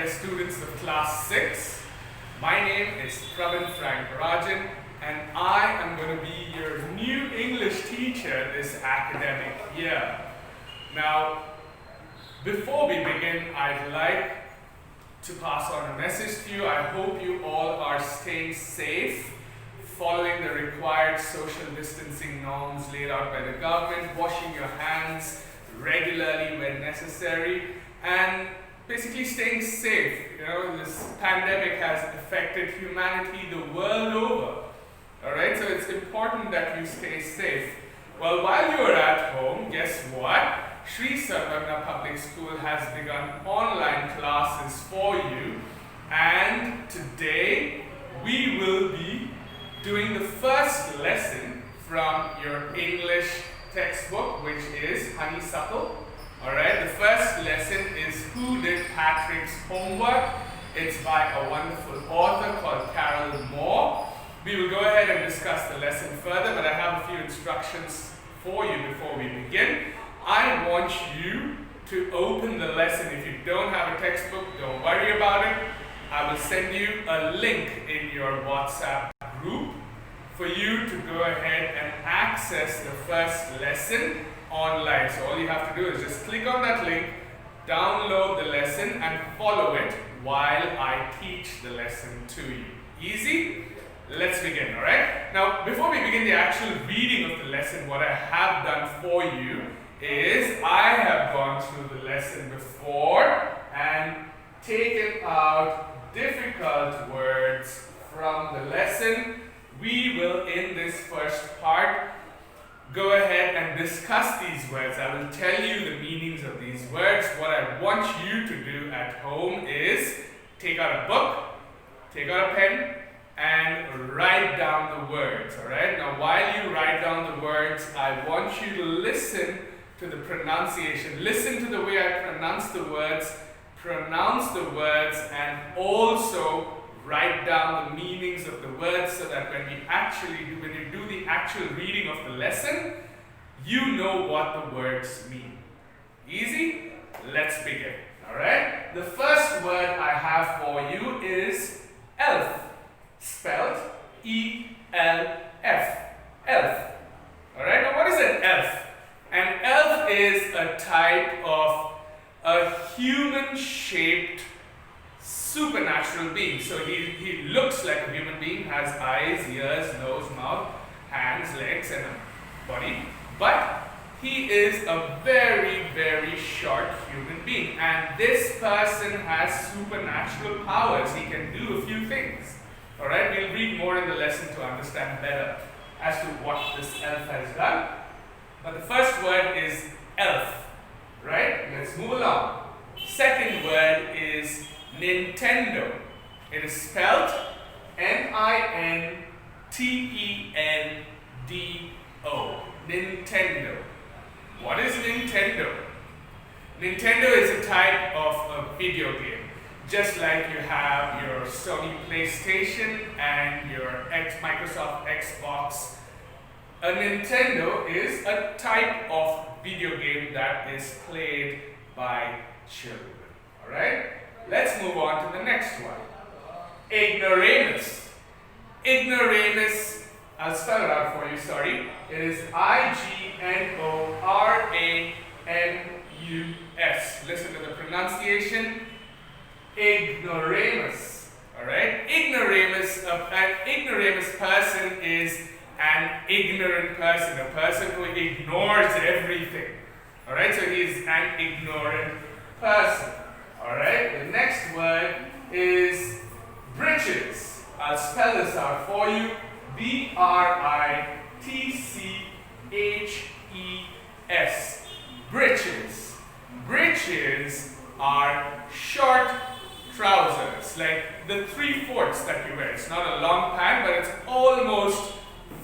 dear students of class 6. My name is Frank Rajan, and I am going to be your new English teacher this academic year. Now, before we begin, I'd like to pass on a message to you. I hope you all are staying safe, following the required social distancing norms laid out by the government, washing your hands regularly when necessary, and basically staying safe. You know, this pandemic has affected humanity the world over. Alright, so it's important that you stay safe. Well, while you are at home, guess what? Sarvajna Public School has begun online classes for you, and today we will be doing the first lesson from your English textbook, which is Honeysuckle. Alright, the first lesson is Who Did Patrick's Homework? It's by a wonderful author called Carol Moore. We will go ahead and discuss the lesson further, but I have a few instructions for you before we begin. I want you to open the lesson. If you don't have a textbook, don't worry about it. I will send you a link in your WhatsApp group for you to go ahead and access the first lesson online. So all you have to do is just click on that link, download the lesson, and follow it while I teach the lesson to you. Easy? Let's begin, alright? Now, before we begin the actual reading of the lesson, what I have done for you is I have gone through the lesson before and taken out difficult words from the lesson. We will, in this first part, go ahead and discuss these words. I will tell you the meanings of these words. What I want you to do at home is take out a book, take out a pen, and write down the words. Alright? Now, while you write down the words, I want you to listen to the pronunciation. Listen to the way I pronounce the words, and also write down the meanings of the words, so that when you do the actual reading of the lesson, you know what the words mean. Easy? Let's begin. Alright? The first word I have for you is elf, spelled E-L-F. Elf. Alright? Now what is an elf? An elf is a type of a human-shaped supernatural being. So he looks like a human being, has eyes, ears, nose, mouth, hands, legs, and a body. But he is a very, very short human being. And this person has supernatural powers. He can do a few things. Alright, we'll read more in the lesson to understand better as to what this elf has done. But the first word is elf. Right? Let's move along. Second word is Nintendo. It is spelled Nintendo. Nintendo. What is Nintendo? Nintendo is a type of a video game. Just like you have your Sony PlayStation and your Microsoft Xbox, a Nintendo is a type of video game that is played by children. Alright? Let's move on to the next one. Ignoramus. Ignoramus, I'll spell it out for you, sorry. It is I-G-N-O-R-A-M-U-S. Listen to the pronunciation. Ignoramus. Alright? Ignoramus, an ignoramus person is an ignorant person, a person who ignores everything. Alright, so he is an ignorant person. Alright, the next word is britches. I'll spell this out for you. B-R-I-T-C-H-E-S. Britches. Britches are short trousers, like the 3/4 that you wear. It's not a long pant, but it's almost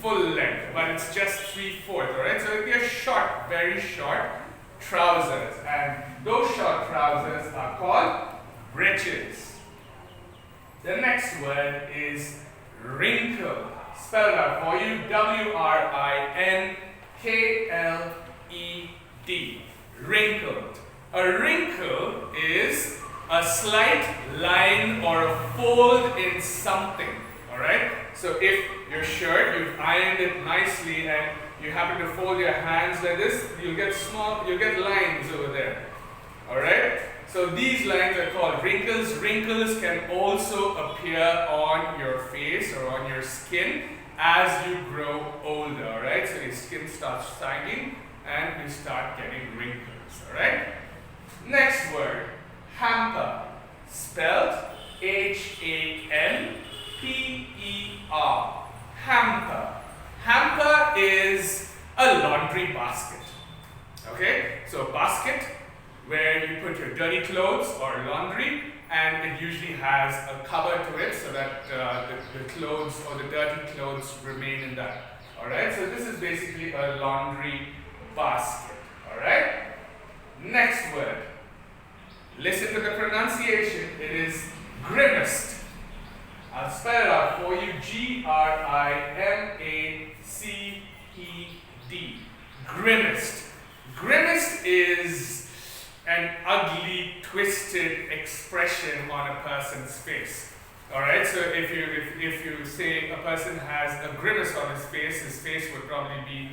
full length, but it's just 3/4, alright? So they're short, very short trousers, and those short trousers are called breeches. The next word is wrinkle. Spell it out for you. W-R-I-N-K-L-E-D. Wrinkled. A wrinkle is a a slight line or a fold in something. Alright? So if your shirt, you've ironed it nicely and you happen to fold your hands like this, you'll get lines over there. Alright? So these lines are called wrinkles. Wrinkles can also appear on your face or on your skin as you grow older. Alright? So your skin starts sagging and you start getting wrinkles. Alright? Next word, hamper. Spelled H-A-M-P-E-R. Hamper. Hamper is a laundry basket. Okay? So a basket where you put your dirty clothes or laundry, and it usually has a cover to it so that the clothes or the dirty clothes remain in that. Alright? So this is basically a laundry basket. Alright? Next word. Listen to the pronunciation. It is grimaced. I'll spell it out for you. G-R-I-M-A-C-E-D. Grimaced. Grimaced is an ugly, twisted expression on a person's face. Alright, so if you say a person has a grimace on his face would probably be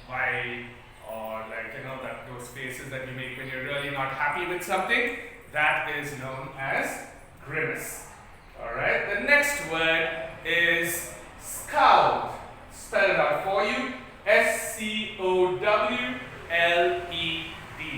wide, or those faces that you make when you're really not happy with something. That is known as grimace. Alright, the next word is scowled. Spell it out for you. S-C-O-W-L-E-D.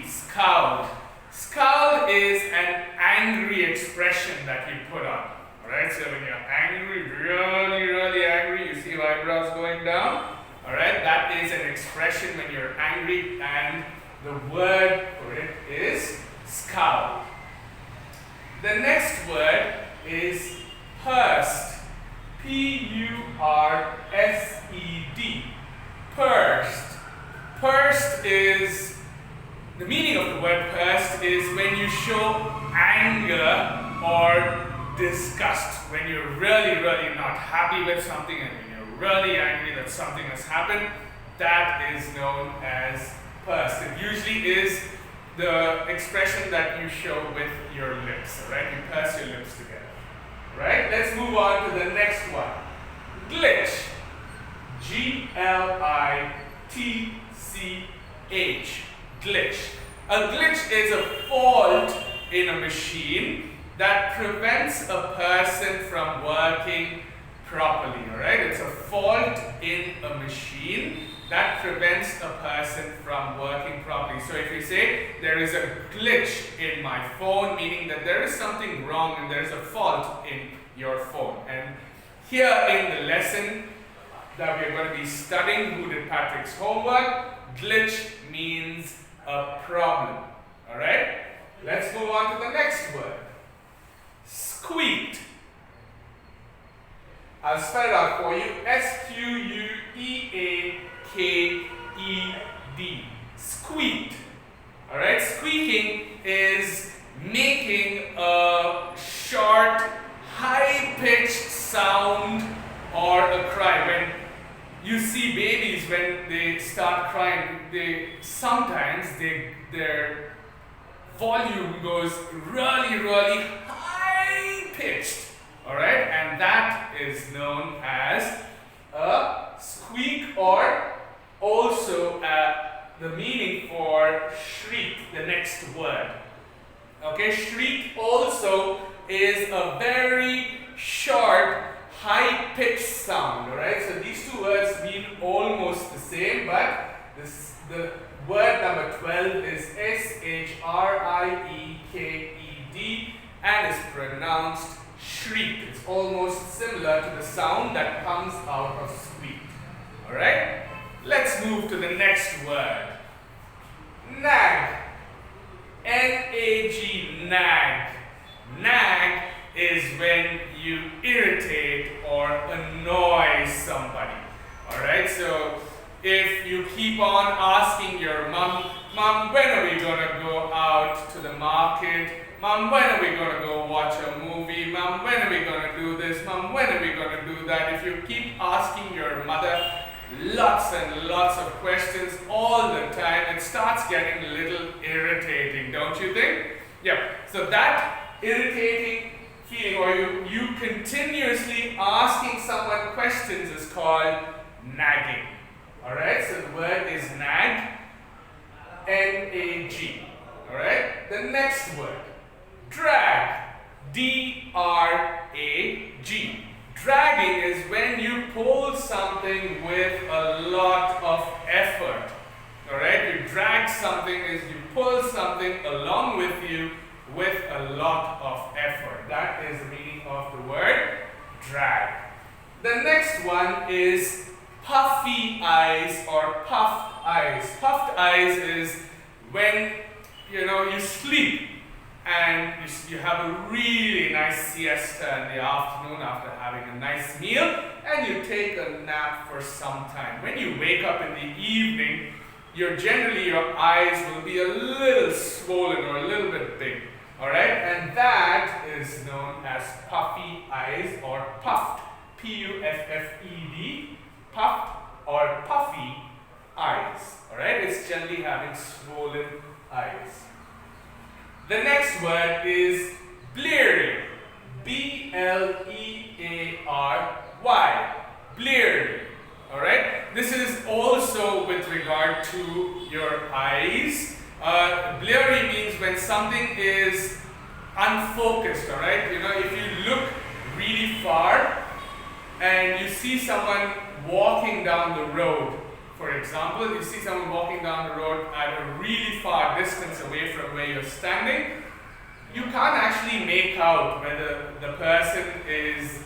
Scowled. Scowled is an angry expression that you put on. Alright, so when you're angry, really, really angry, you see your eyebrows going down. Alright, that is an expression when you're angry, and the word for it is scowled. The next word is pursed. P-U-R-S-E-D. Pursed. Pursed is, the meaning of the word pursed is when you show anger or disgust, when you're really, really not happy with something and when you're really angry that something has happened. That is known as pursed. It usually is the expression that you show with your lips. Alright, you purse your lips together. Right? Let's move on to the next one. Glitch. G-L-I-T-C-H. Glitch. A glitch is a fault in a machine that prevents a person from working properly. Alright? It's a fault in a machine that prevents a person from working properly. So if you say there is a glitch in my phone, meaning that there is something wrong and there is a fault in your phone. And here in the lesson that we are going to be studying, Who Did Patrick's Homework, glitch means a problem. Alright? Let's move on to the next word. Squeaked. I'll spell it out for you. S-Q-U-E-A-K-E-D. Squeaked. Alright? Squeaking is making a short, high-pitched sound or a cry. When you see babies, when they start crying, sometimes their volume goes really, really high-pitched. Alright, and that is known as a squeak, or also the meaning for shriek, the next word. Okay, shriek also is a very short, high-pitched sound. Alright, so these two words mean almost the same, but the word number 12 is S-H-R-I-E-K-E-D and is pronounced shriek. It's almost similar to the sound that comes out of squeak. Alright? Let's move to the next word. Nag. N-A-G, nag. Nag is when you irritate or annoy somebody. Alright? So if you keep on asking your mom, when are we going to go out to the market? Mom, when are we going to go watch a movie? Mom, when are we going to do this? Mom, when are we going to do that? If you keep asking your mother lots and lots of questions all the time, it starts getting a little irritating, don't you think? Yeah, so that irritating feeling, or you continuously asking someone questions, is called nagging. Alright, so the word is nag, N-A-G. Alright, the next word, drag, D-R-A-G. Dragging is when you pull something with a lot of effort. Alright, you drag something is you pull something along with you with a lot of effort. That is the meaning of the word drag. The next one is puffy eyes or puffed eyes. Puffed eyes is when you sleep and you have a really nice siesta in the afternoon after having a nice meal, and you take a nap for some time. When you wake up in the evening, your eyes will be a little swollen or a little bit big. Alright, and that is known as puffy eyes or puffed, P-U-F-F-E-D, puffed or puffy eyes. Alright, it's generally having swollen eyes. The next word is Blurry, B-L-E-A-R-Y, Blurry. Alright, this is also with regard to your eyes. Blurry means when something is unfocused, alright? If you look really far and you see someone walking down the road, for example, you see someone walking down the road at a really far distance away from where you're standing, you can't actually make out whether the person is,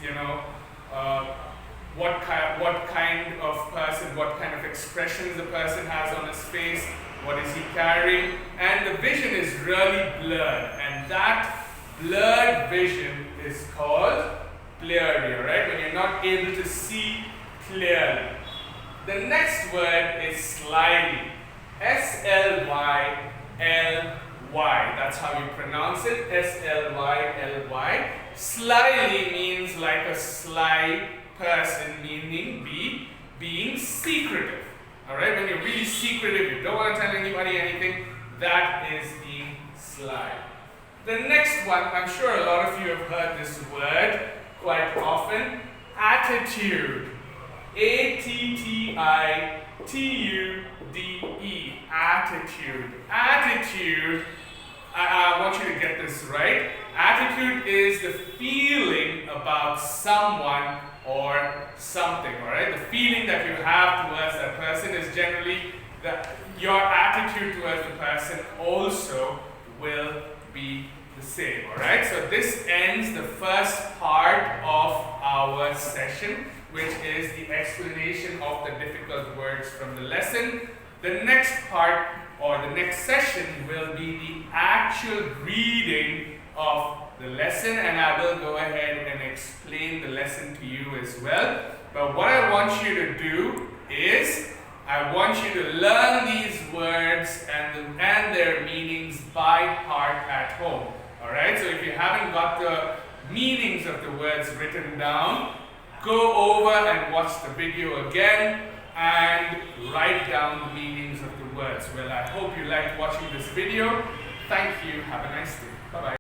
what kind of person, what kind of expressions the person has on his face, what is he carrying, and the vision is really blurred, and that blurred vision is called blurry, alright, when you're not able to see clearly. The next word is slyly, S-L-Y-L-Y, that's how you pronounce it, S-L-Y-L-Y. Slyly means like a sly person, meaning being secretive. Alright, when you're really secretive, you don't want to tell anybody anything, that is being sly. The next one, I'm sure a lot of you have heard this word quite often, attitude. A-T-T-I-T-U-D-E, attitude. Attitude, I want you to get this right. Attitude is the feeling about someone or something, alright? The feeling that you have towards that person is generally your attitude towards the person also will be the same, alright? So this ends the first part of our session, which is the explanation of the difficult words from the lesson. The next part, or the next session, will be the actual reading of the lesson, and I will go ahead and explain the lesson to you as well. But what I want you to do is, I want you to learn these words and their meanings by heart at home. Alright, so if you haven't got the meanings of the words written down, go over and watch the video again and write down the meanings of the words. Well, I hope you liked watching this video. Thank you. Have a nice day. Bye-bye.